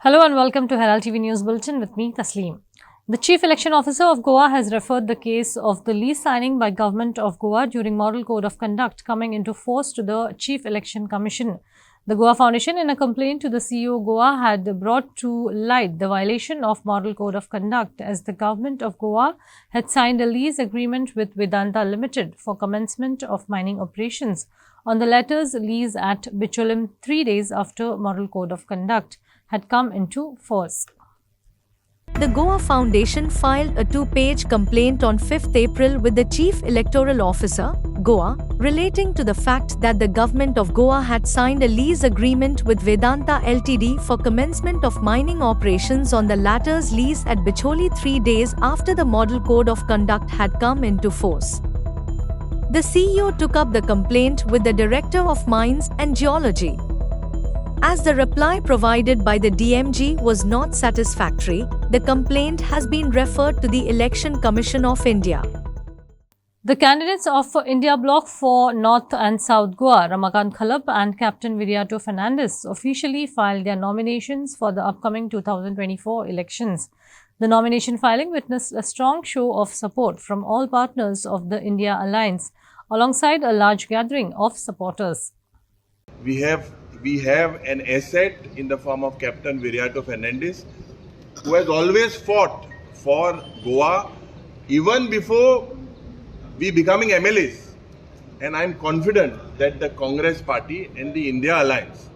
Hello and welcome to Herald TV News Bulletin with me, Tasleem. The Chief Election Officer of Goa has referred the case of the lease signing by Government of Goa during Model Code of Conduct coming into force to the Chief Election Commission. The Goa Foundation, in a complaint to the CEO Goa, had brought to light the violation of Model Code of Conduct as the Government of Goa had signed a lease agreement with Vedanta Limited for commencement of mining operations on the latter's lease at Bicholim 3 days after Model Code of Conduct had come into force. The Goa Foundation filed a 2-page complaint on 5th April with the Chief Electoral Officer, Goa, relating to the fact that the Government of Goa had signed a lease agreement with Vedanta Ltd for commencement of mining operations on the latter's lease at Bicholi 3 days after the Model Code of Conduct had come into force. The CEO took up the complaint with the Director of Mines and Geology. As the reply provided by the DMG was not satisfactory, the complaint has been referred to the Election Commission of India. The candidates of India Bloc for North and South Goa, Ramakant Khalap and Captain Viriato Fernandes, officially filed their nominations for the upcoming 2024 elections. The nomination filing witnessed a strong show of support from all partners of the India Alliance, alongside a large gathering of supporters. We have an asset in the form of Captain Viriato Fernandes, who has always fought for Goa even before we becoming MLAs. And I'm confident that the Congress Party and the India Alliance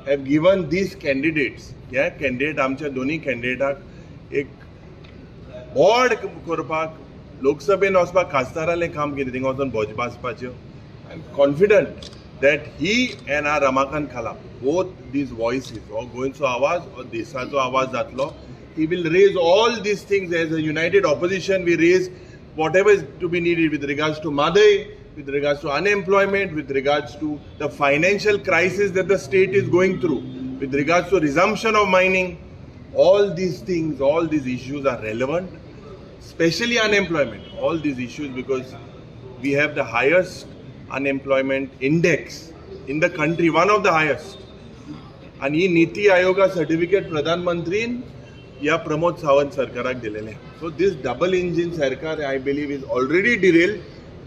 have given these candidates, आमच्या दोन्ही कॅन्डिडेटाक एक board करपाक, लोकसभेन वचपाक खासदारालें काम कितें थिंगा वचून Bhajpa आसपाच्यो. I'm confident that he and our Ramakant Khalap, both these voices, or goincho awaz or desacho awaz zatlo, he will raise all these things as a united opposition. We raise whatever is to be needed with regards to Madai, with regards to unemployment, with regards to the financial crisis that the state is going through, with regards to resumption of mining. All these things, all these issues are relevant, especially unemployment. All these issues, because we have the highest unemployment index in the country, one of the highest. And he Niti Ayoga certificate Pradhan Mantrin या प्रमोद सावंत सरकाराक दिलेले. So this double engine sarkar, I believe, is already derailed.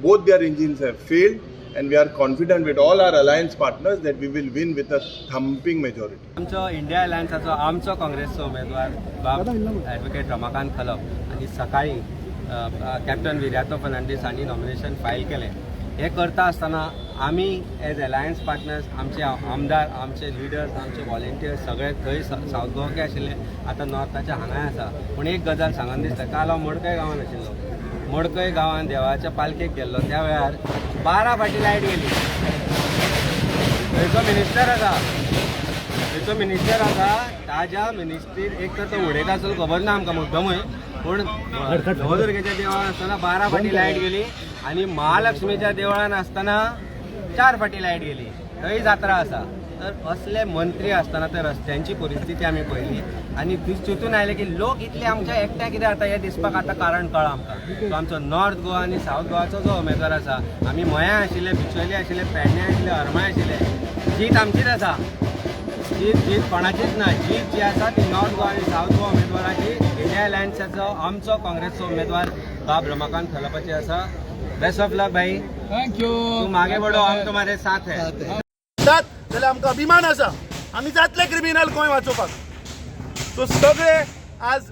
Both their engines have failed, and we are confident with all our alliance partners that we will win with a thumping majority. आमचो India अलायन्साचो आमचो काँग्रेसचो उमेदवार बाब advocate Ramakant Khalap आनी सकाळी captain Viriato Fernandes हांणी nomination file केलें. हे करता आसतना आमी एज अलायन्स पार्टनर्स, आमचे आमदार, आमचे लिडर्स, आमचे व्हॉलेंटियर्स सगळे थंय सावथ गोवाके आशिल्ले, आतां नॉर्थाच्या हांगाय आसा. पूण एक गजाल सांगन दिसता, काल हांव मडकय गांवांत आशिल्लो. मडकय गांवांत देवाच्या पालखेक गेल्लो, त्या वेळार 12 फावटी लायट गेली. थंयचो मिनिस्टर आसा, ताज्या मिनिस्ट्रीर एक तर तो उडयता आसलो खबर ना आमकां मुद्दमूय, पूण नवदुर्गेच्या देवळान आसतना 12 फावटी लायट गेली आणि महालक्ष्मीच्या देवळान आसतना 4 फावटी लायट गेली. थंय जात्रा आसा. तर असले मंत्री आसतना तर रस्त्यांची परिस्थिती आमी पळयली आनी चिंतून आयले की लोक इतले आमच्या एकट्या कितें जाता हें दिसपाक आतां कारण कळ्ळां आमकां. सो आमचो नॉर्थ गोवा आनी सावथ गोवाचो जो उमेदवार आसा, आमी मयां आशिल्ले, बिचोली आशिल्ले, पेडणे आशिल्ले, हरमाय आशिल्ले, जीत आमचीच आसा. जीत कोणाचीच ना. जीत जी आसा ती नॉर्थ गोवा आनी सावथ गोवा उमेदवाराची, इंडिया अलायन्साचो आमचो काँग्रेसचो उमेदवार बाब रमाकांत खलपाची आसा. बेस्ट ऑफ लक भाई. Thank you. तू मागे बडो, हम तुम्हारे साथ है. जाल्यार आमकां अभिमान आसा, आमी जातले क्रिमिनल गोंय वाचोवपाक. सो सगळे आज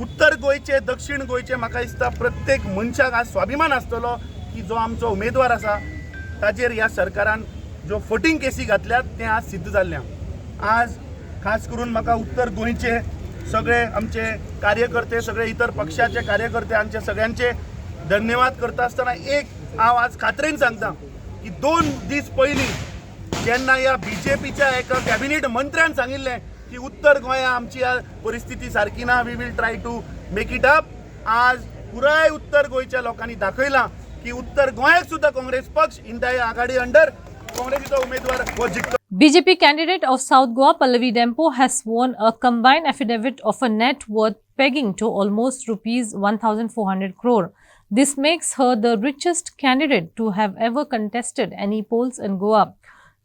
उत्तर गोंयचे, दक्षिण गोंयचे, म्हाका दिसता प्रत्येक मनशाक आज स्वाभिमान आसतलो की जो आमचो उमेदवार आसा ताजेर ह्या सरकारान ज्यो 14 केसी घातल्यात तें आज सिद्ध जाल्लें. आज खास करून म्हाका उत्तर गोंयचे सगळे आमचे कार्यकर्ते, सगळे इतर पक्षाचे कार्यकर्ते, आमचे सगळ्यांचे धन्यवाद करता आसतना एक हांव आज खात्रेन सांगता की 2 दीस पयलीं जेन्ना ह्या बीजेपीच्या एका कॅबिनेट मंत्र्यान सांगिल्लें की उत्तर गोंया आमची परिस्थिती सारकी ना, we will try to make it up. आज पुराय उत्तर गोंयच्या लोकांनी दाखयलां की उत्तर गोंयाक सुद्धा काँग्रेस पक्ष इंडिया आघाडी अंडर काँग्रेसीचो उमेदवार हो जिखतो. BJP candidate of South Goa, Pallavi Dempo, has sworn a combined affidavit of a net worth pegging to almost rupees 1,400 crore. This makes her the richest candidate to have ever contested any polls in Goa.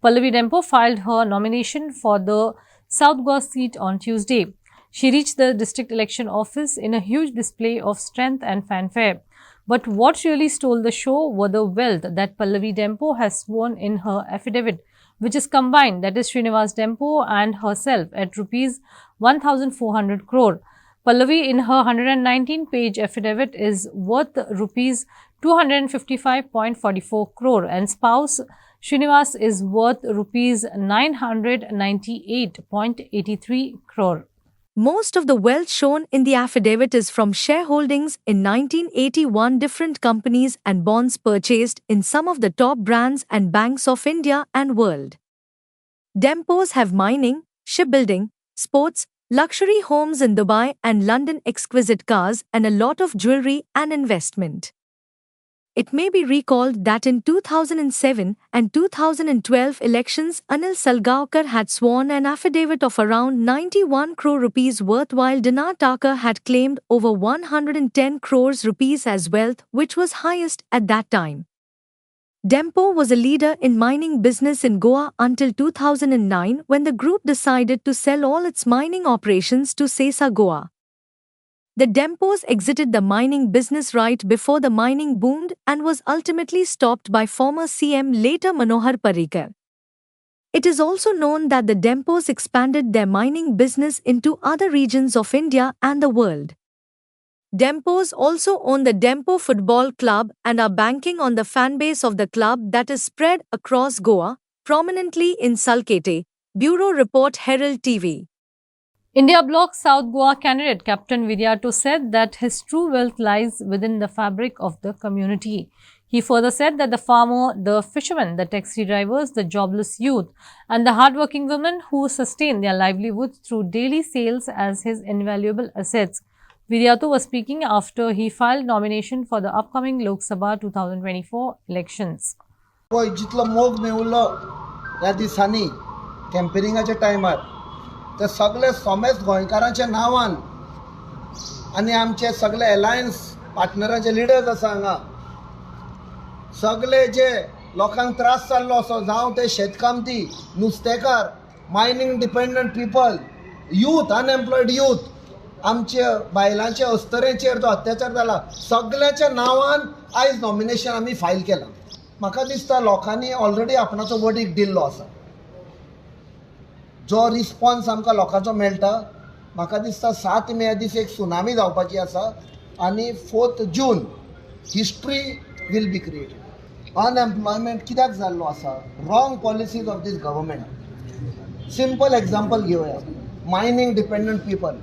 Pallavi Dempo filed her nomination for the South Goa seat on Tuesday. She reached the district election office in a huge display of strength and fanfare. But what really stole the show were the wealth that Pallavi Dempo has sworn in her affidavit, which is combined, that is Srinivas Dempo and herself, at rupees 1,400 crore. Pallavi, in her 119-page affidavit, is worth rupees 255.44 crore, and spouse Srinivas is worth rupees 998.83 crore. Most of the wealth shown in the affidavit is from shareholdings in 1981 different companies and bonds purchased in some of the top brands and banks of India and world. Dempos have mining, shipbuilding, sports, luxury homes in Dubai and London, exquisite cars, and a lot of jewelry and investment. It may be recalled that in 2007 and 2012 elections, Anil Salgaonkar had sworn an affidavit of around 91 crore rupees worth, while Dinar Thakur had claimed over 110 crores rupees as wealth, which was highest at that time. Dempo was a leader in mining business in Goa until 2009, when the group decided to sell all its mining operations to Sesa Goa. The Dempos exited the mining business right before the mining boomed and was ultimately stopped by former CM later Manohar Parrikar. It is also known that the Dempos expanded their mining business into other regions of India and the world. Dempos also own the Dempo Football Club and are banking on the fanbase of the club that is spread across Goa, prominently in Salkete. Bureau Report, Herald TV. India Bloc South Goa candidate Captain Viriato said that his true wealth lies within the fabric of the community. He further said that the farmer, the fishermen, the taxi drivers, the jobless youth, and the hardworking women who sustain their livelihoods through daily sales as his invaluable assets. Viriato was speaking after he filed nomination for the upcoming Lok Sabha 2024 elections. जितलो मोग मेवलो ह्या दिसांनी कॅम्पेनिंगाच्या टायमार ते सगळे सोमेज गोंयकारांच्या नांवान आनी आमचे सगळे अलायन्स पार्टनरांचे लिडर्स आसा हांगा सगळे जे लोकांक त्रास जाल्लो असो जावं ते शेतकामती नुस्तेकार mining dependent people youth unemployed youth आमचे बायलांचे अस्तरेचेर जो अत्याचार जाला सगळ्याच्या नांवान आयज नॉमिनेशन आमी फायल केलां. म्हाका दिसता लोकांनी ऑलरेडी आपणाचो वडीक दिल्लो आसा. जो रिस्पॉन्स आमकां लोकांचो मेळटा म्हाका दिसता 7 मे दीस एक सुनामी जावपाची आसा आनी 4 June history will be created. Unemployment कित्याक जाल्लो आसा? Wrong policies of this government. Simple example घेवया. मायनींग डिपेंडंट पीपल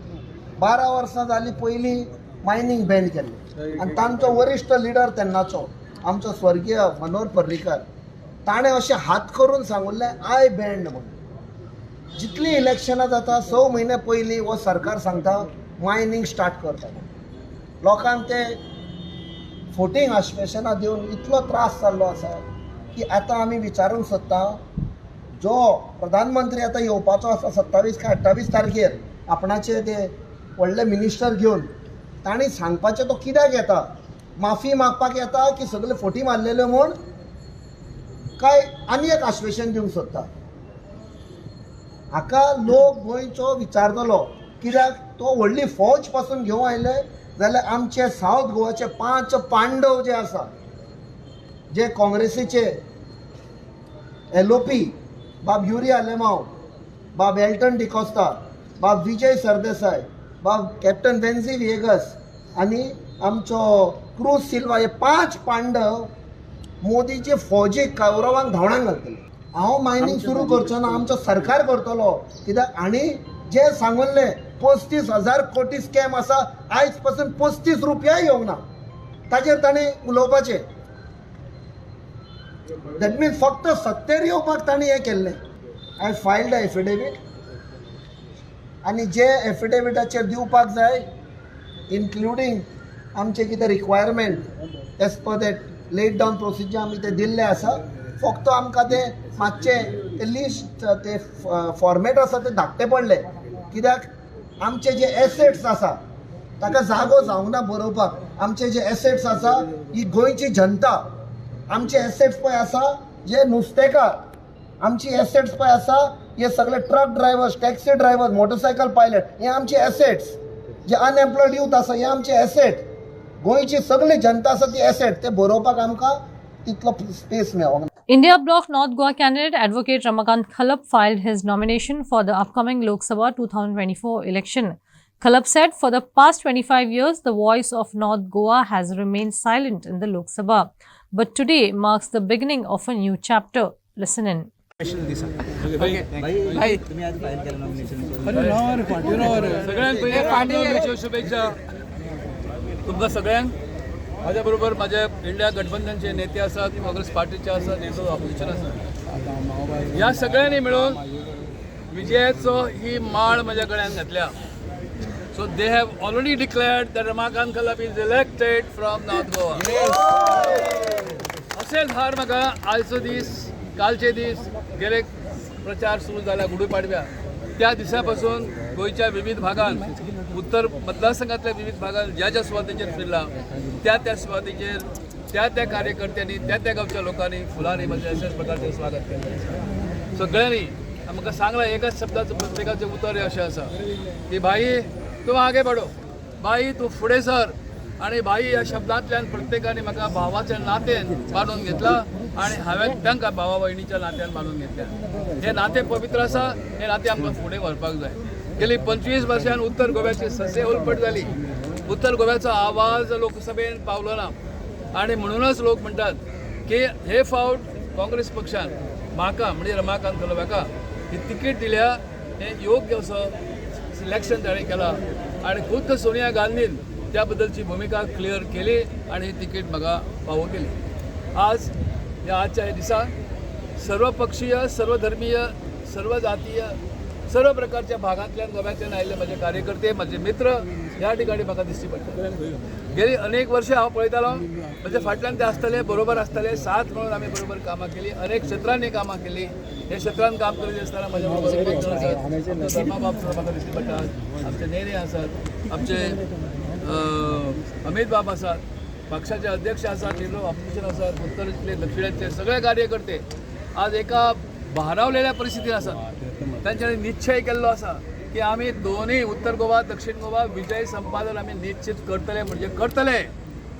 12 वर्सां जालीं पयलीं मायनींग बॅन केल्लें आनी तांचो वरिश्ठ लिडर तेन्नाचो आमचो स्वर्गीय मनोहर पर्रीकर ताणें अशें हात करून सांगुल्लें आय बॅन्ड म्हणून. जितली इलेक्शनां जाता 6 म्हयने पयलीं हो सरकार सांगता मायनींग स्टार्ट करता. लोकांक ते फोटींग आश्वासनां दिवन इतलो त्रास जाल्लो आसा की आतां आमी विचारूंक सोदता जो प्रधानमंत्री आतां येवपाचो आसा 27 काय 28 तारखेर आपणाचे ते व्हडले मिनिस्टर घेवन तांणी सांगपाचें तो कित्याक येता? माफी मागपाक येता की सगळे फोटी मारलेल्यो म्हूण काय आनी एक आश्वासन दिवंक सोदता? हाका लोक गोंयचो विचारतलो कित्याक तो व्हडली फौज पासून घेवन आयले जाल्यार आमचे सावथ गोवाचे 5 पांडव जे आसा जे काँग्रेसीचे LOP बाब युरी आलेमांव, बाब एल्टन डिकोस्ता, बाब विजय सरदेसाय, बाब कॅप्टन वेन्झी विएगस आनी आमचो क्रूज सिल्वा हे 5 पांडव मोदीचे फौजीक कौरवांक धांवडाक घालतले. हांव मायनींग सुरू करचो ना, आमचो सरकार करतलो कित्याक आनी जे सांगुल्ले 35,000 कोटी स्कॅम आसा आयज पासून 35 रुपयाय येवंक ना ताजेर ताणें उलोवपाचें. दॅट मिन्स फक्त सत्तेर येवपाक ताणें हें केल्लें. आय फायल्ड अ एफिडेवीट आनी जे एफिडेविटाचेर दिवपाक जाय इन्क्लुडींग आमचे कितें requirement as per that laid down procedure आमी ते दिल्ले आसा. फक्त आमकां ते मातशें ते लिस्ट ते फॉर्मेट आसा ते धाकटे पडले कित्याक आमचे जे एसेट्स आसा ताका जागो जावंक ना बरोवपाक. आमचे जे एसेट्स आसा ही गोंयची जनता, आमचे एसेट्स पळय आसा जे नुस्तेकार, आमची एसेट्स पळय आसा हे सगळे truck drivers, taxi drivers, motorcycle pilot हे आमचे एसेट्स. जे अनएम्प्लॉयड यूथ आसा हे आमचे एसेट. गोंयची सगळी जनता आसा ती एसेट. ते बरोवपाक आमकां तितलो स्पेस मेळोंक ना. India Bloc North Goa candidate Advocate Ramakant Khalap filed his nomination for the upcoming Lok Sabha 2024 election. Khalap said for the past 25 years, the voice of North Goa has remained silent in the Lok Sabha. But today marks the beginning of a new chapter. Listen in. सगळ्यांक शुभेच्छा तुमकां सगळ्यांक. माझ्या बरोबर माझे India गठबंधनचे नेते असतात, काँग्रेस पार्टीचे असतात, नेते ऑपोजिशन असतात. ह्या सगळ्यांनी मिळून विजयाचो ही माळ म्हज्या गळ्यान घातल्या. So they have already declared that Ramakant Khalap is elected from North Goa. असेच हार म्हाका आयचो दीस, कालचे दीस, गेले प्रचार सुरू जाला गुढीपाडव्या त्या दिसा पासून गोंयच्या विविध भागांत, उत्तर मतदारसंघातल्या विविध भागांत ज्या ज्या सुवातेचेर फिरला त्या सुवातेचेर त्या कार्यकर्त्यांनी त्या गावच्या लोकांनी फुलांनी म्हणजे अशाच प्रकारचे स्वागत केलें. सगळ्यांनी आमकां सांगलां एकाच शब्दाचें प्रत्येकाचें उतर अशें आसा की भाई तूं आगे बडो, भाई तूं फुडें सर. आणि भाई ह्या शब्दांतल्यान प्रत्येकाने म्हाका भावाच्या नातेन बांदून घेतला आणि हांवें तांकां भावा भयणीच्या नात्यान बांदून घेतल्या. हे नातें पवित्र आसा, हे नातें आमकां फुडें व्हरपाक जाय. गेली 25 वर्सांन उत्तर गोव्याची ससे उलपट जाली. उत्तर गोव्याचो आवाज लोकसभेन पावलो ना आणि म्हणूनच लोक म्हणटात की हे फावट काँग्रेस पक्षान म्हाका म्हणजे रमाकांत कलापाका ही तिकीट दिल्या. हे योग्य असो सिलेक्शन ताणें केला आणि खुद्द सोनिया गांधीन त्या बद्दलची भूमिका क्लियर केली आणि ही तिकीट म्हाका फावो केली. आज या आजच्या हे दिसा सर्वपक्षीय, सर्वधर्मीय, सर्व जातीय, सर्व प्रकारच्या भागांतल्यान गोव्यातल्यान आयिल्ले म्हजे कार्यकर्ते, म्हजे मित्र ह्या ठिकाणी म्हाका दिश्टी पडटा. गेली अनेक वर्षे हांव पळयतालो म्हणजे फाटल्यान ते आसतले, बरोबर आसतले, साथ म्हणून आमी बरोबर कामां केली, अनेक क्षेत्रांनी कामां केली. हे क्षेत्रांत काम करीत आसतना म्हज्या बरोबर धर्माबाब म्हाका दिश्टी पडटात, आमचे नेने आसात, आमचे अमित बाब आसात, पक्षाचे अध्यक्ष आसात, निर्णय ऑपोजिशन आसात, उत्तरेतले दक्षिणेतले सगळे कार्यकर्ते आज एका भारावलेल्या परिस्थितीत आसात. तांच्यांनी निश्चय केल्लो आसा की आमी दोनूय उत्तर गोवा, दक्षिण गोवा विजय संपादन आमी निश्चित करतले म्हणजे करतले.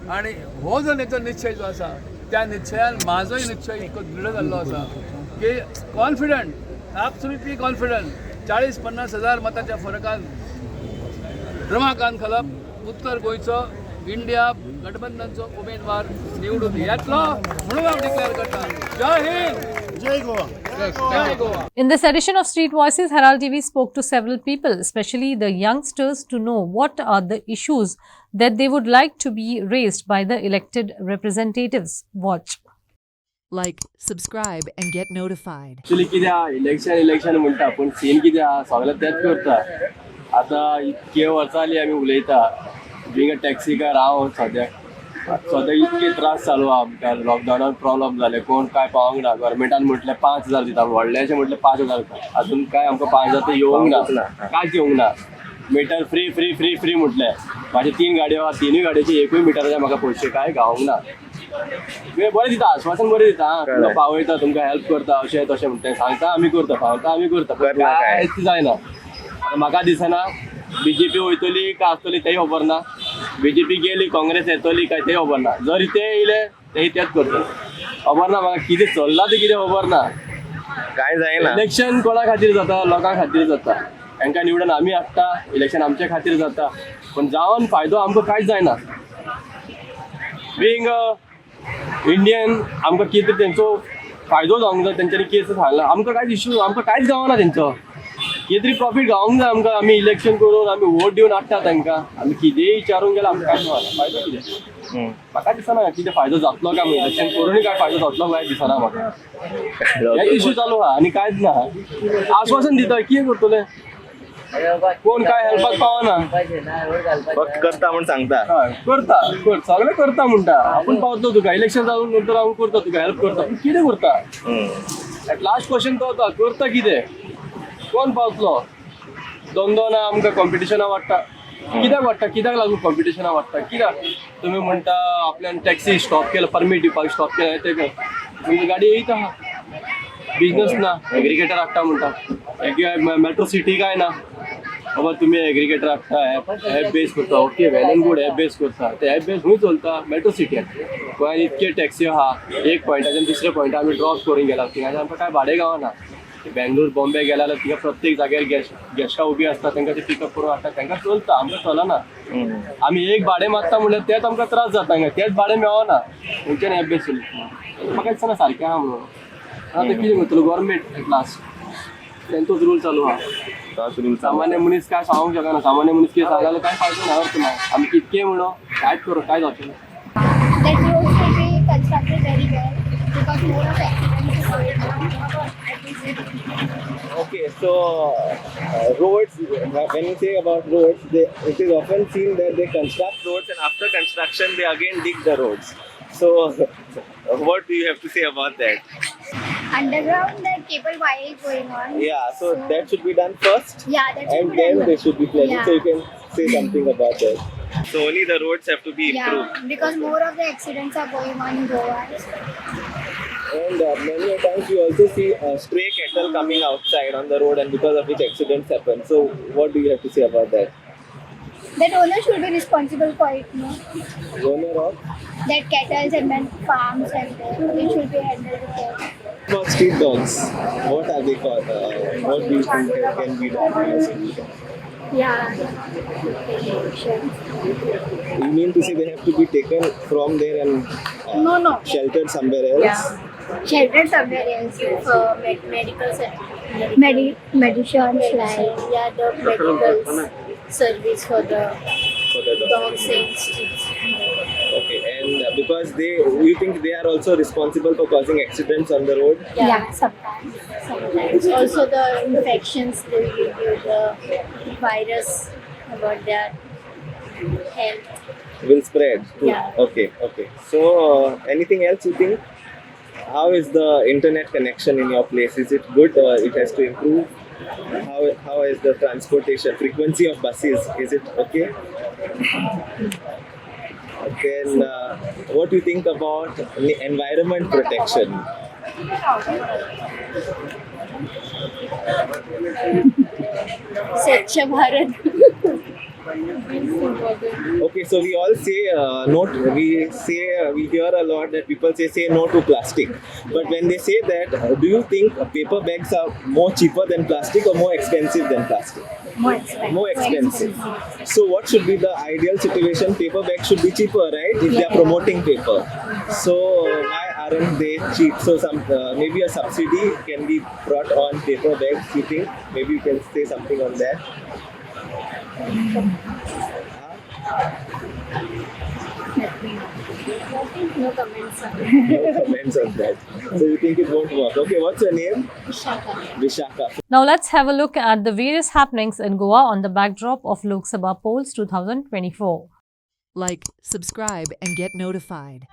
आणि हो जो निश्चय जो आसा त्या निश्चयान म्हाजोय निश्चय इतको दृढ जाल्लो आसा की कॉन्फिडंट, एब्सोल्युटली कॉन्फिडंट 40-50 हजार मताच्या फरकान रमाकांत कलाप उत्तर गोंयचो इंडिया गठबंधनचो उमेदवार निवडून येतलो म्हणून हांव डिक्लेअर करता. जय हिंद, जय गोवा. जय Goa. In this edition of Street Voices, Herald TV spoke to several people, especially the youngsters, to know what are the issues that they would like to be raised by the elected representatives. Watch. Like, subscribe and get notified. Actually कित्याक election म्हणटा पूण scene कित्याक सगळें तेंच करता. आतां इतके वर्सां जालीं आमी उलयता बिंग अ टॅक्सीकार हांव सद्या इतके त्रास चालू आमकां. लॉकडावनान प्रॉब्लम जाले, कोण काय पावोंक ना. गव्हर्मेंटान म्हटलें 5,000 दिता, व्हडलेशें म्हटलें 5,000. अजून काय आमकां 5,000 तर येवंक ना, कांयच येवंक ना. Meter free free free free म्हटलें. म्हाजे 3 गाडयो आहा, 3 गाडयेचे एकूय मिटराचे म्हाका पयशे काय गावोंक ना. बरें दिता, आश्वासन बरें दिता, तुमकां पावयता, तुमकां हेल्प करता, अशें तशें म्हणटा सांगता आमी करता, पावता आमी करता, कांयच जायना. म्हाका दिसना BJP वयतली काय आसतली तेंय खबर ना. BJP गेली, काँग्रेस येतली काय तेंय खबर ना. जर ते येयले तेंय तेच करतले, खबर ना. म्हाका कितें चल्लां तें कितें खबर ना. काय जायना. इलेक्शन कोणा खातीर जाता? लोकां खातीर जाता. तांकां निवडून आमी हाडटा, इलेक्शन आमचे खातीर जाता. पण जावन फायदो आमकां कांयच जायना. बिंग इंडियन आमकां कितें तेंचो फायदो जावंक जाय, तेंच्यांनी केस हाडला, आमकां कांयच इश्यू, आमकां कांयच गावना तेंचो. कितें तरी प्रॉफीट गावोंक जाय आमकां. आमी इलेक्शन करून आमी वोट दिवन हाडटा तांकां. आमी कितेंय विचारूंक गेल्यार आमकां कांयच गावना. फायदो कितें? म्हाका दिसना कितें फायदो जातलो काय. इलेक्शन करूनय काय फायदो जातलो काय दिसना म्हाका. हे इश्यू चालू आहा आनी कांयच ना. आश्वासन दिता, कितें करतले? कोण काय हेल्पाक पावना, फक्त करता म्हणून सांगता. करता सगळें करता म्हणटा. आपूण पावतो तुका, इलेक्शन जावन नंतर हांव करता तुका हेल्प करता. पूण कितें करता? एट लास्ट क्वेश्चन तो होता, करता कितें? कोण पावतलो? दोन ना आमकां कॉम्पिटिशना वाडटा. कित्याक वाडटा? कित्याक लागून कॉम्पिटिशना वाडटा? कित्याक तुमी म्हणटा आपल्यान टॅक्सी स्टॉप केला, परमीट दिवपाक स्टॉप केला, ते तुमची गाडी येयता, बिजनस ना, एग्रिगेटर हाडटा म्हणटा. मेट्रो सिटी काय ना बाबा तुम्ही एग्रिगेटर हाडटा ॲप बेस करता ओके वेल एंड गुड ॲप बेस करता ते ॲप बेस खंय चलता मेट्रो सिटीन गोंयांत इतके टॅक्सी आहा एक पॉयंटाच्यान दुसऱ्या पॉयंटार आमी ड्रॉप करून गेला थिंगाच्यान आमकां काय भाडें गावना बेंगलोर बॉम्बे गेला जाल्यार थिंगा प्रत्येक जाग्यार गॅस्टां उबी आसता तांकां ते पिकअप करून हाडटा तांकां चलता आमकां चलना आमी एक भाडें मागता म्हणल्यार तेच आमकां त्रास जाता हांगा तेच भाडें मेळना खंयच्यान ॲप बेस म्हाका दिसना सारकें आहा म्हणून आतां कितें करतलो गव्हर्मेंट एट लास्ट तेंचोच रूल चालू आहा सामान्य मनीस काय सांगूंक शकना सामान्य मनीस कितें सांगलें काय फायदो ना अर्थ ना आमी कितकें म्हणो कांयच करूं काय जावचें ना That roads will be constructed very well because more of accidents is going on. Okay, so roads, when you say about roads, it is often seen that they construct roads and after construction they again dig the roads. So what do you have to say about that? Underground, the cable wire is going on. Yeah, so that should be done first. Yeah, that should And be then done. they should be planning. Yeah. So you can say something about that. So only the roads have to be improved. Yeah, because more of the accidents are going on in Goa. And many a times you also see stray cattle coming outside on the road and because of which accidents happen. So what do you have to say about that? That owner should be responsible for it, no? Owner of That cattle and then farms and it should be handled with care. about street dogs, what are they called? What do you think can be done? Yeah. You mean to say they have to be taken from there and No. sheltered somewhere else? Yeah. Sheltered somewhere else for medical medicines like the medical service for the dogs and streets. Okay, and because you think they are also responsible for causing accidents on the road? Yeah, sometimes. Also the infections they will give you the virus about their health. Will spread too. Yeah. Okay. So anything else you think? How is the internet connection in your place? Is it good or it has to improve? How is the transportation frequency of buses? Is it okay? Then what do you think about environment protection? Swachh Bharat. Okay, so we all say we hear a lot that people say no to plastic. But when they say that, do you think paper bags are more cheaper than plastic or more expensive than plastic? More expensive. More expensive. So what should be the ideal situation? Paper bags should be cheaper, right? If they are promoting paper. So why aren't they cheap? So some maybe a subsidy can be brought on paper bags. You think? Maybe you can say something on that. No comments. No comments on that. So you think it won't work? Okay, what's your name? Vishaka. Vishaka. Now let's have a look at the various happenings in Goa on the backdrop of Lok Sabha polls 2024. Like, subscribe, and get notified.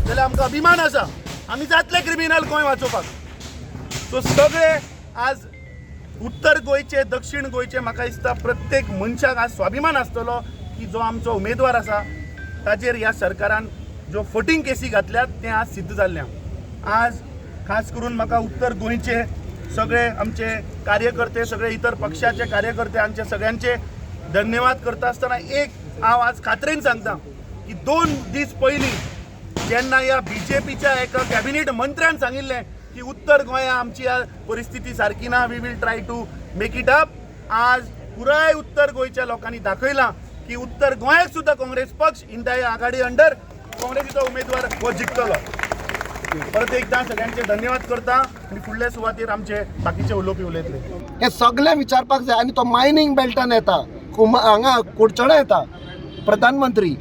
जाल्यार आमकां अभिमान आसा आमी जातले criminal Goa वाचोवपाक so सगळे आज उत्तर गोंयचे दक्षिण गोंयचे म्हाका दिसता प्रत्येक मनशाक आज स्वाभिमान आसतलो की जो आमचो उमेदवार आसा ताचेर ह्या सरकारान ज्यो फटींग केसी घातल्यात तें आज सिद्ध जाल्लें आज खास करून म्हाका उत्तर गोंयचे सगळे आमचे कार्यकर्ते सगळे इतर पक्षाचे कार्यकर्ते हांचे सगळ्यांचे धन्यवाद करता आसतना एक हांव आज खात्रेन सांगता की 2 दीस पयलीं जेन्ना ह्या BJPच्या एका कॅबिनेट मंत्र्यान सांगिल्लें की उत्तर गोंया आमची परिस्थिती सारकी ना we will try to make it up आज पुराय उत्तर गोंयच्या लोकांनी दाखयलां की उत्तर गोंयाक सुद्धा काँग्रेस पक्ष इंडिया आघाडी अंडर काँग्रेसीचो उमेदवार हो जिखतलो. परत एकदा सगळ्यांचे धन्यवाद करता आणि फुडल्या सुवातेर आमचे बाकीचे उलोवपी उलयतले. हे सगळें विचारपाक जाय. आनी तो मायनींग बेल्टान येता, हांगा कुडचडा येता प्रधानमंत्री,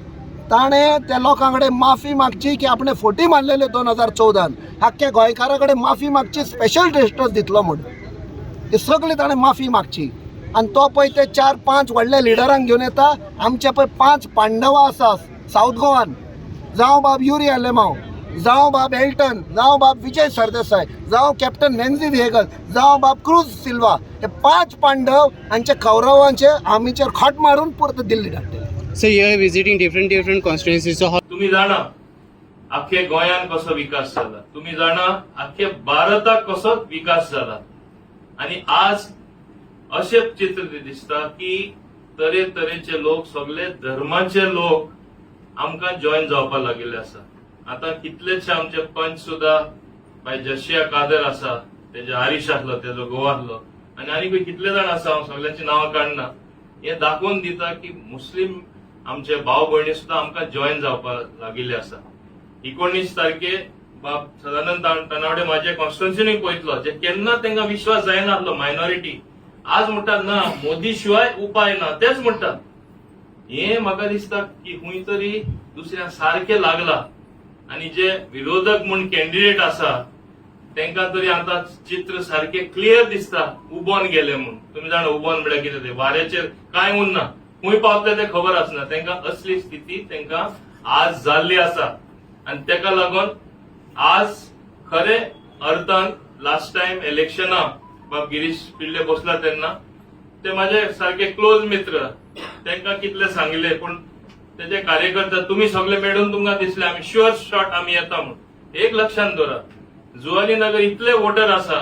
ताणें त्या लोकां कडेन माफी मागची की आपणे फोटी मारलेल्यो 2014 आख्ख्या गोंयकारा कडेन माफी मागची, स्पेशल स्टेटस दितलो म्हूण. हे सगळे ताणें माफी मागची. आनी तो पळय ते 4-5 व्हडले लिडरांक घेवन येता. आमचे पळय 5 पांडवां आसा सावथ गोवान, जावं बाब युरी आलेमांव, जावं बाब एल्टन, जावं बाब विजय सरदेसाय, जावं कॅप्टन नॅन्सी व्हेगल, जावं बाब क्रूज सिल्वा, हे 5 पांडव हांचे कौरवांचे आमीचेर खोट मारून परत दिल्ली धाडले. So you are visiting different constituencies. So how तुम्ही जाणा अख्खे गोंयान कसो विकास जाला, तुम्ही जाणा अख्खे भारताक कसो विकास जाला. आणि आज अशे चित्र दिसता की तरेतरेचे लोक, सगळे धर्माचे लोक आमकां जॉईन जावपाक लागिल्ले आसा. आता कितलेशे आमचे पंच सुद्धा बाय जशिया कादर आसा, तेजे हरीश आसलो, तेजो गोवातलो, आणि आनी कितले जाण आसा, हांव सगळ्यांची नांवां काडना. हे दाखोवन दिता की मुस्लिम आमचे भाव भयणी सुद्धा आमकां जॉईन जावपाक लागिल्ले आसा. 19 तारखे बाब सदानंद तनावडे माझ्या कॉन्स्टिट्युन्सीनी पळयतलो, जे केन्ना तांकां विश्वास जायनासलो मायनॉरिटी, आज म्हणटात ना मोदी शिवाय उपाय ना, तेच म्हणटात. हे म्हाका दिसता की खंय तरी दुसऱ्या सारखे लागला. आणि जे विरोधक म्हूण कॅन्डिडेट आसा तांकां तरी आता चित्र सारखे क्लियर दिसता उबोन गेले म्हूण. तुम्ही जाणा उबोन म्हळ्यार कितें ते वाऱ्याचेर कांय उरना, खंय पावतले ते खबर आसना. तांकां असली स्थिती तांकां आज जाल्ली आसा. आणि ताका लागून आज खरे अर्थान लास्ट टाइम इलेक्शना बाब गिरीश पिल्ले बसला तेन्ना ते माझे सारखे क्लोज मित्र, तांकां कितले सांगिल्ले, पण तेजे कार्यकर्ते तुम्ही सगळे मेळून तुमकां दिसले आमी शुअर शॉट आमी येता म्हणून. एक लक्षात दवरा, जुवानी नगर इतले वोटर आसा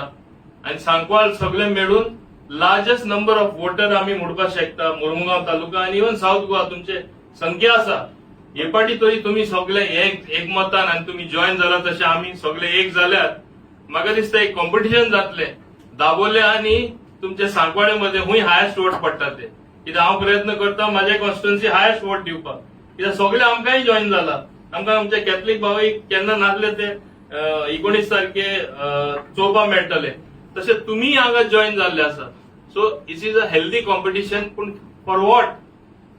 आणि सांकवाळ सगळे मेळून लार्जस्ट नंबर ऑफ वोटर आमी म्हणपाक शकता. मुरमुगांव तालुका आणि इवन साऊथ गोवा तुमचे संख्या आसा. हे पाटी तरी तुम्ही सगळे एक मतान आणि तुम्ही जॉईन जाला तसे आम्ही सगळे एक जाल्यात. म्हाका दिसता एक कॉम्पिटिशन जातले दाबोले आणि तुमचे सांकवाळे मध्ये हुंय हायेस्ट वोट पडटा ते. कित्याक हांव प्रयत्न करता माझ्या कॉन्स्टिट्युन्सी हायेस्ट वोट दिवपाक, कित्याक सगळे आमकांय जॉईन जाला. आमकां आमचे कॅथलीक भावय केन्ना नासले ते 19 तारखे चोवपाक मेळटले, तसे तुम्ही हांगा जॉईन जाल्ले आसा. So it is a healthy competition. पूण फॉर वॉट?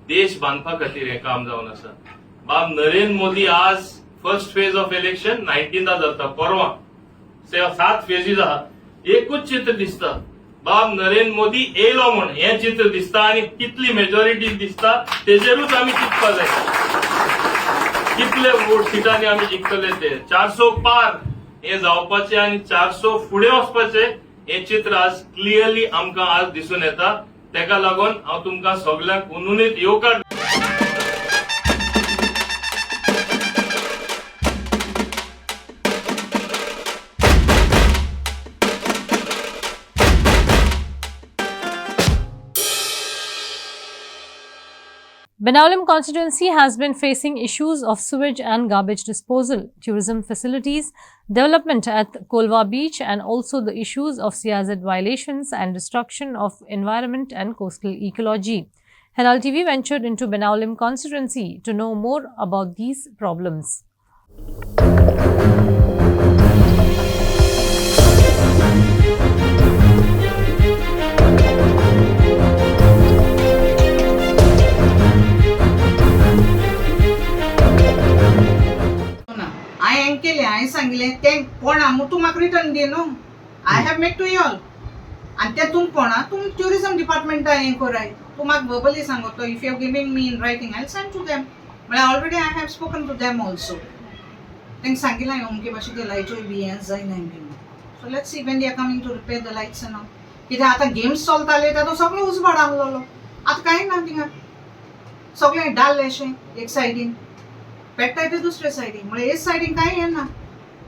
देश बांदपा खातीर हें काम जावन आसा. बाब नरेंद्र मोदी आज फर्स्ट फेज ऑफ इलेक्शन 19 जाता, परवा 7 फेजीस आहा. एकूच चित्र दिसता, बाब नरेंद्र मोदी येयलो म्हूण हें चित्र दिसता. आणि कितली मेजॉरिटी दिसता तेजेरूच आमी चिंतपा जाय, कितले वोट सिटांनी आमी जिखतले ते. 400 पार हे जावपाचे आणि 400 फुडें वचपाचे हे चित्र आज क्लियरली आमकां आज दिसून येता. तेका लागून हांव तुमकां सगळ्यांक उनुनीत येवकार. Benaulim constituency has been facing issues of sewage and garbage disposal, tourism facilities, development at Kolwa Beach, and also the issues of CRZ violations and destruction of environment and coastal ecology. Herald TV ventured into Benaulim constituency to know more about these problems. हांवें सांगिल्लें तें कोणा म्हूण तूं म्हाका return दी न्हू. I have made to you all. आनी तें तुम कोणा, तुम ट्युरिजम डिपार्टमेंटा हें कोराय. तूं म्हाका वर्बली सांगतो, if you giving me in writing I send to them. म्हळ्यार already I have spoken to them also. तांकां सांगिल्लें हांवें अमके भाशेन ते लायट्यो बी हें जायना बीन. So let's see when they are coming to repair the lights and all. कित्याक आतां गेम्स चलताले तातूंत सगळो उजवाड आहलोलो. आतां कांय ना थिंगा, सगळें डाल अशें एक सायडीन, पेट्टाय ते दुसरे सायडीन. म्हळ्यार एक सायडीन कांय येना.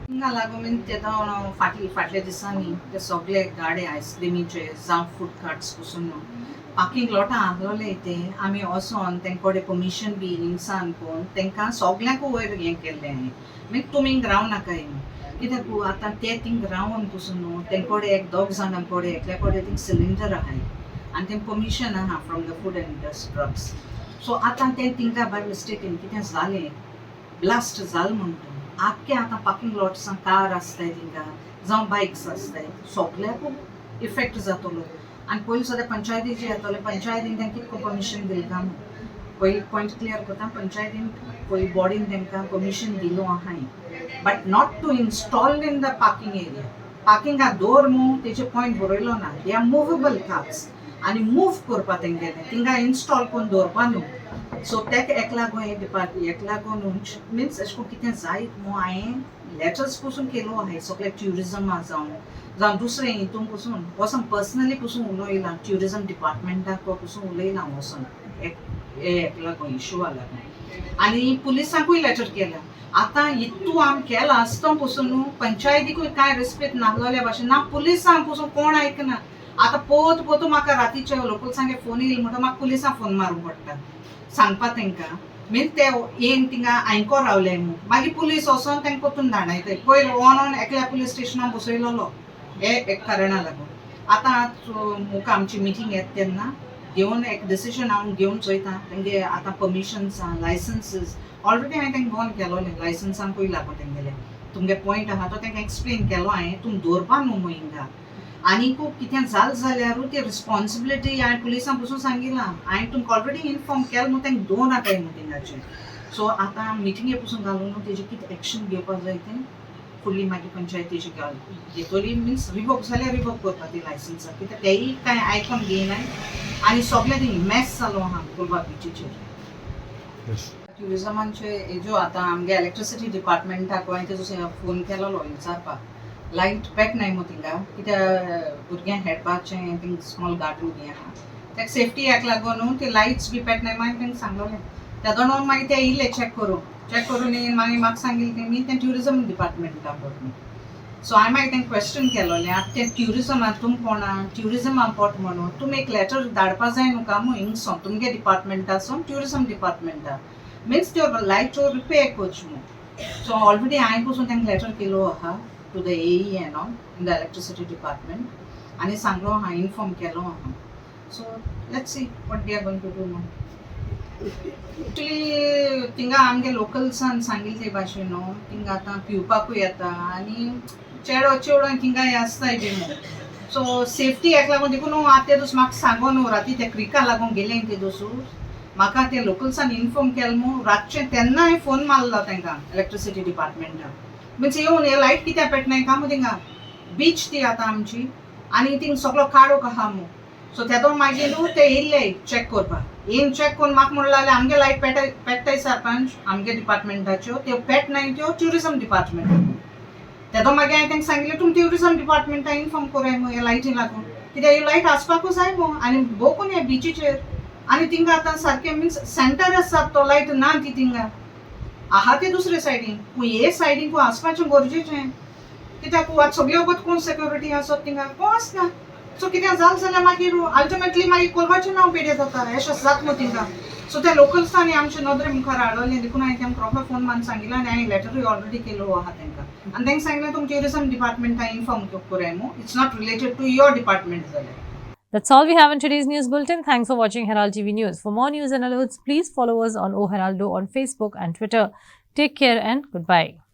हिंगा लागून बीन तेदो फाटल्या दिसांनी ते सगळे गाडे आयस्क्रिमीचे जावं फूड कार्ट्स पसून पार्किंग लॉटां आहलोले ते आमी वचोन तेंकोडे परमिशन बी हिंगसान कोण तांकां सगळ्यांक वयर हें केल्लें हांवें. मागीर तुमी हिंग राव नाका हिंग. कित्याक आतां ते थिंग रावन पसून तेंकोडे एक 2 जाणां कोडे एकल्या कोडे थिंग सिलिंडर आहाय आनी तें परमिशन आहा from the food end drugs. So आतां तें तिंका बाय मिस्टेकीन कितें जालें ब्लास्ट जाल म्हणटा आख्खे आतां पार्किंग लॉट्सां कार आसताय तिंका जावं बायक्स आसताय सगळ्याक इफेक्ट जातलो आनी पयलीं सद्या पंचायतीचे येतले पंचायतीन तेंका कितको परमिशन दिलें काय पयलीं पॉयंट क्लियर करता पंचायतीन पयलीं बॉडीन तेंकां परमिशन दिलो आहाय but not to install in the parking area पार्किंगाक दोर मू तेजे पॉयंट बरयलो ना दे आर मुवेबल कार्स आनी मूव करपा तेंगेलें तिंगा इन्स्टॉल करून दवरपा न्हू सो तेका एक लागून हे डिपार्टमेंट एक लागून मिन्स अशें करून कितें जायत मू हांवें लेटर्स पसून केलो आहाय सगळे ट्युरिजमा जावं दुसरें हितून पसून वचून पर्सनली पसून उलयलां ट्युरिजम डिपार्टमेंटाक पसून उलयलां वचून एक लागून इशूआ लागून आनी पुलिसांकूय लेटर केल्या आतां इतू आम केला आसता पसून पंचायतीकूय कांय रेस्पेक्ट नासलेल्या भाशेन ना पुलिसांक पसून कोण आयकना आतां पोत म्हाका रातीचे लोकल सांगे फोन येयलो म्हणटा म्हाका पुलिसांक फोन मारूंक पडटा सांगपा तेंकां मीन्स ते येन थिंगा आयको रावले न्हू मागीर पुलीस वचोन तेंका परतून धाडायताय पयलो ऑन एकल्या पुलीस स्टेशनार बसयलोलो हे एक कारणां लागून आतां मुखार आमची मिटींग येता तेन्ना घेवन एक डिसिजन हांव घेवन चोयता तेंगे आतां परमिशन्स लायसन्सीस ऑलरेडी हांवें तेंका फोन केलोलें लायसन्सांकूय लागून तेंगेले तुमगे पॉयंट आहा तो तेंका एक्सप्लेन केलो हांवें तुम दवरपा न्हू मू हिंगा आनी खूब कितें जाल जाल्यारूय ती रिस्पॉन्सिबिलिटी हांवें पुलिसां पसून सांगिलां हांवें तुमकां ऑलरेडी इन्फॉर्म केलो न्हू तेंका दवरनाकाय मिटिंगाचेर सो आतां मिटिंगे पसून घालून न्हू तेजें कितें एक्शन घेवपाक जाय तें फुडली मागीर पंचायतीची घेतली मिन्स रिवोक जाल्यार रिवोक करपा ती लायसन्सां कित्याक तेय कांय आयकोन घेयनाय आनी सगळें ती मॅस जालो आहा गोलबाग बिचीचेर ट्युरिजमांचे हेज्यो आतां आमगे इलेक्ट्रिसिटी डिपार्टमेंटाक हांवें तेजो फोन केलोलो विचारपाक लायट पेटनाय मू थिंगा कित्याक भुरग्यांक खेळपाचें थिंग स्मॉल गार्डन बी आहा तेका सेफ्टी हाका लागून ते लायट्स बी पेटनाय मागीर तेंका सांगलोलें त्या दोन मागीर ते येयले चॅक करून येवन मागीर म्हाका सांगिल्लें तेमी तें ट्युरिजम डिपार्टमेंटाक व्हरून सो हांवें मागीर तेंका क्वेश्चन केलोलें आतां तें ट्युरिजमाक तुम कोणा ट्युरिजमाक पोट म्हणून तुमी एक लेटर धाडपा जाय न्हू काय हिंगसोन तुमगे डिपार्टमेंटासून ट्युरिजम डिपार्टमेंटाक मिन्स त्यो लायट्यो रिपेर करच्यो म्हणून सो ऑलरेडी हांवें पसून तेंका लेटर केलो आहा to the AE and all in the electricity department आनी सांगलो आहा इन्फॉर्म केलो आहा so let's see what they are going to do now actually थिंगा आमगे लोकल्सान सांगिल्ले ते भाशेन न्हू थिंगा आतां पिवपाकूय येता आनी चेडो थिंगा हे आसताय बी न्हू सो सेफ्टी हाका लागून देखून न्हू आतां ते दीस म्हाका सांगो न्हू राती ते क्रिका लागून गेले ते दीस म्हाका ते लोकल्सान इन्फॉर्म केलें न्हू रातचें तेन्ना हांवें फोन मारलो तेंकां इलेक्ट्रिसिटी डिपार्टमेंटाक मिन्स येवन हे लायट कित्याक पेटनाय काय मू थिंगा बीच ती आतां आमची आनी थिंग सगळो काडोक आहा मू सो तेदो मागीर न्हू ते येयल्ले चॅक करपाक येवन चॅक करून म्हाका म्हणलें जाल्यार आमगे लायट पेटताय सरपंच आमगे डिपार्टमेंटाच्यो त्यो पेटनाय त्यो ट्युरिजम डिपार्टमेंट तेदो मागीर हांवें तांकां सांगिल्लें तुमी ट्युरिजम डिपार्टमेंटाक इन्फॉर्म कोराय मू हे लायटी लागून कित्याक ह्यो लायट आसपाकूच जाय मू आनी भोंवून हे बिचीचेर आनी थिंगा आतां सारकें मिन्स सेंटर आसा तो लायट ना ती थिंगा आहा ते दुसरे सायडीन पूण हे सायडीन तूं आसपाचें गरजेचें कित्याक आतां सगळ्यो वगत कोण सेक्युरिटी आसत थिंगा कोण आसना सो कितें जालें जाल्यार मागीर अल्टिमेटली मागीर कोलवाचें नांव पेड्या जाता अशें जाता न्हू थिंगा सो ते लोकल्सांनी आमचे नदरे मुखार हाडलें देखून हांवें तेंका प्रोपर फोन मारून सांगिल्लें आनी हांवें लेटरूय ऑलरेडी केलो आहा तेंकां आनी तेंका सांगिल्लें तुमी ट्युरिजम डिपार्टमेंटाक इन्फॉर्म कोराय मू it's not related to your department जाल्यार. That's all we have in today's news bulletin. Thanks for watching Herald TV News. For more news and alerts, please follow us on O Heraldo on Facebook and Twitter. Take care and goodbye.